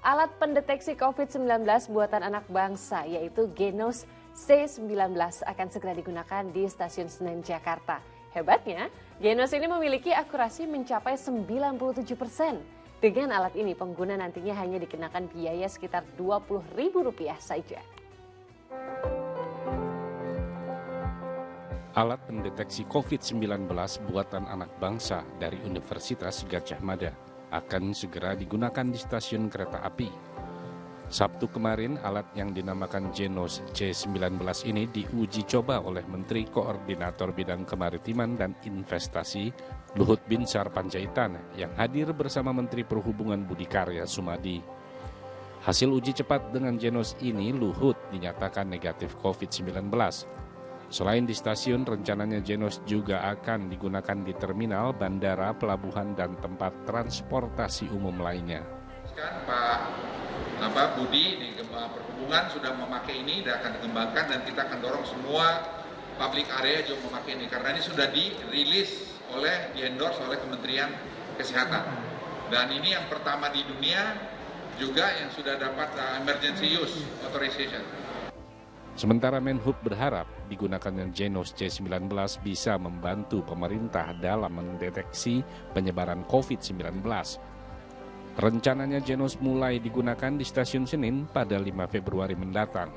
alat pendeteksi COVID-19 buatan anak bangsa yaitu Genos C19 akan segera digunakan di Stasiun Senen, Jakarta. Hebatnya, Genos ini memiliki akurasi mencapai 97%. Dengan alat ini, pengguna nantinya hanya dikenakan biaya sekitar Rp20.000 saja. Alat pendeteksi COVID-19 buatan anak bangsa dari Universitas Gadjah Mada akan segera digunakan di stasiun kereta api. Sabtu kemarin, alat yang dinamakan Genos C19 ini diuji coba oleh Menteri Koordinator Bidang Kemaritiman dan Investasi Luhut Binsar Panjaitan yang hadir bersama Menteri Perhubungan Budi Karya Sumadi. Hasil uji cepat dengan Genos ini, Luhut dinyatakan negatif COVID-19. Selain di stasiun, rencananya Genos juga akan digunakan di terminal, bandara, pelabuhan, dan tempat transportasi umum lainnya. Pak Budi di Perhubungan sudah memakai ini dan akan dikembangkan, dan kita akan dorong semua public area juga memakai ini karena ini sudah dirilis di-endorse oleh Kementerian Kesehatan. Dan ini yang pertama di dunia juga yang sudah dapat emergency use authorization. Sementara Menhub berharap digunakannya Genos C19 bisa membantu pemerintah dalam mendeteksi penyebaran COVID-19. Rencananya Genos mulai digunakan di Stasiun Senen pada 5 Februari mendatang.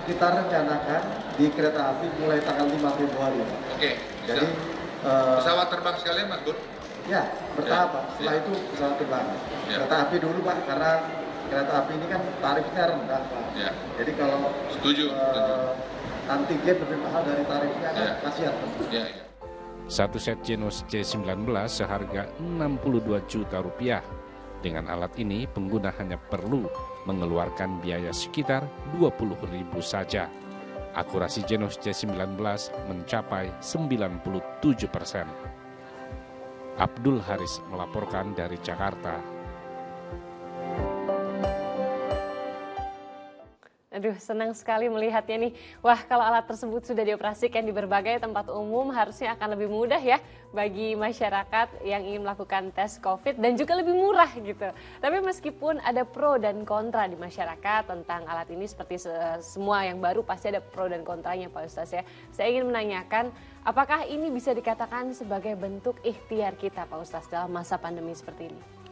Kita rencanakan di kereta api mulai tanggal 5 Februari. Oke, jadi pesawat terbang sekalian, Mas Bur? Ya, bertahap Pak. Setelah itu pesawat terbang. Kereta api dulu Pak, karena kereta api ini kan tarifnya rendah Pak. Ya. Jadi kalau setuju. Antigen lebih mahal dari tarifnya kan kasihan. Ya. Satu set Genos C19 seharga Rp62 juta. Dengan alat ini, pengguna hanya perlu mengeluarkan biaya sekitar Rp20.000 saja. Akurasi Genos C19 mencapai 97%. Abdul Haris melaporkan dari Jakarta. Aduh, senang sekali melihatnya nih. Wah, kalau alat tersebut sudah dioperasikan di berbagai tempat umum, harusnya akan lebih mudah ya bagi masyarakat yang ingin melakukan tes COVID dan juga lebih murah gitu. Tapi meskipun ada pro dan kontra di masyarakat tentang alat ini, seperti semua yang baru pasti ada pro dan kontranya Pak Ustaz ya. Saya ingin menanyakan, apakah ini bisa dikatakan sebagai bentuk ikhtiar kita Pak Ustaz dalam masa pandemi seperti ini?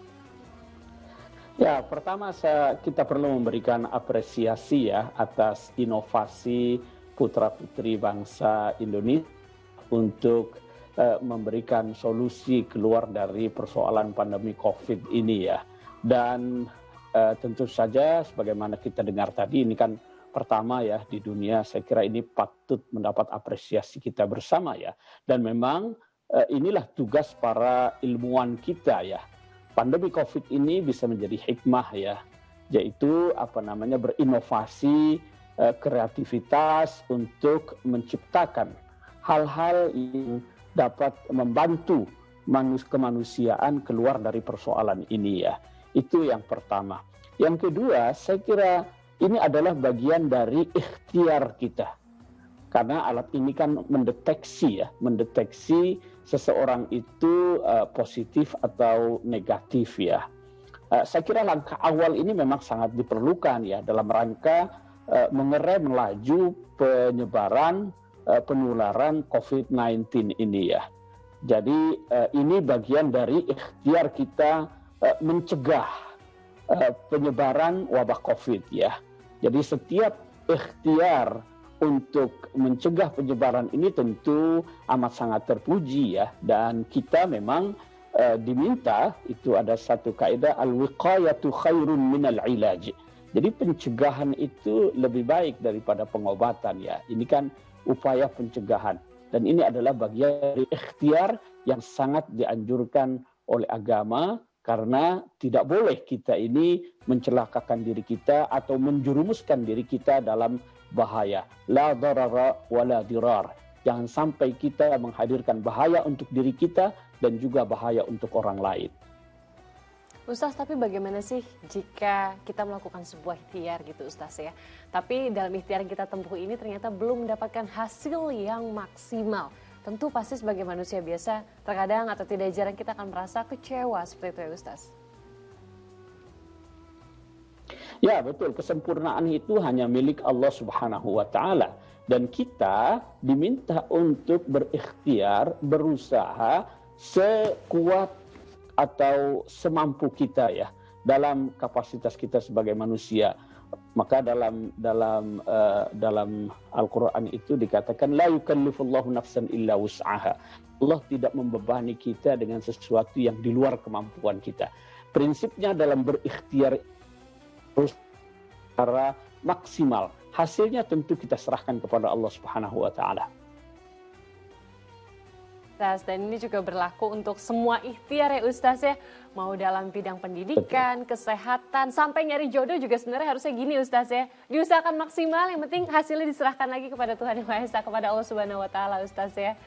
Ya, pertama kita perlu memberikan apresiasi ya atas inovasi putra-putri bangsa Indonesia untuk memberikan solusi keluar dari persoalan pandemi COVID ini ya. Dan tentu saja sebagaimana kita dengar tadi, ini kan pertama ya di dunia, saya kira ini patut mendapat apresiasi kita bersama ya. Dan memang inilah tugas para ilmuwan kita ya. Pandemi COVID ini bisa menjadi hikmah ya, yaitu berinovasi, kreativitas untuk menciptakan hal-hal yang dapat membantu kemanusiaan keluar dari persoalan ini ya. Itu yang pertama. Yang kedua, saya kira ini adalah bagian dari ikhtiar kita. Karena alat ini kan mendeteksi seseorang itu positif atau negatif ya. Saya kira langkah awal ini memang sangat diperlukan ya dalam rangka mengerem laju penularan COVID-19 ini ya. Jadi ini bagian dari ikhtiar kita mencegah penyebaran wabah COVID ya. Jadi setiap ikhtiar untuk mencegah penyebaran ini tentu amat sangat terpuji ya, dan kita memang diminta, itu ada satu kaidah al-wiqayatu khairun minal ilaj. Jadi pencegahan itu lebih baik daripada pengobatan ya. Ini kan upaya pencegahan, dan ini adalah bagian dari ikhtiar yang sangat dianjurkan oleh agama, karena tidak boleh kita ini mencelakakan diri kita atau menjerumuskan diri kita dalam bahaya. La darara wa la dirar. Jangan sampai kita menghadirkan bahaya untuk diri kita dan juga bahaya untuk orang lain. Ustaz, tapi bagaimana sih jika kita melakukan sebuah ikhtiar gitu Ustaz ya, tapi dalam ikhtiar yang kita tempuh ini ternyata belum mendapatkan hasil yang maksimal. Tentu pasti sebagai manusia biasa, terkadang atau tidak jarang kita akan merasa kecewa seperti itu ya Ustaz. Ya betul, kesempurnaan itu hanya milik Allah Subhanahu wa Ta'ala. Dan kita diminta untuk berikhtiar, berusaha sekuat atau semampu kita ya dalam kapasitas kita sebagai manusia. Maka dalam Al-Quran itu dikatakan la yukallifullahu nafsan illa wus'aha. Allah tidak membebani kita dengan sesuatu yang di luar kemampuan kita. Prinsipnya dalam berikhtiar terus secara maksimal. Hasilnya tentu kita serahkan kepada Allah Subhanahu wa Ta'ala. Ustaz, dan ini juga berlaku untuk semua ikhtiar ya Ustaz ya. Mau dalam bidang pendidikan, kesehatan, sampai nyari jodoh juga sebenarnya harusnya gini Ustaz ya. Diusahakan maksimal, yang penting hasilnya diserahkan lagi kepada Tuhan Yang Maha Esa, kepada Allah Subhanahu wa Ta'ala Ustaz ya.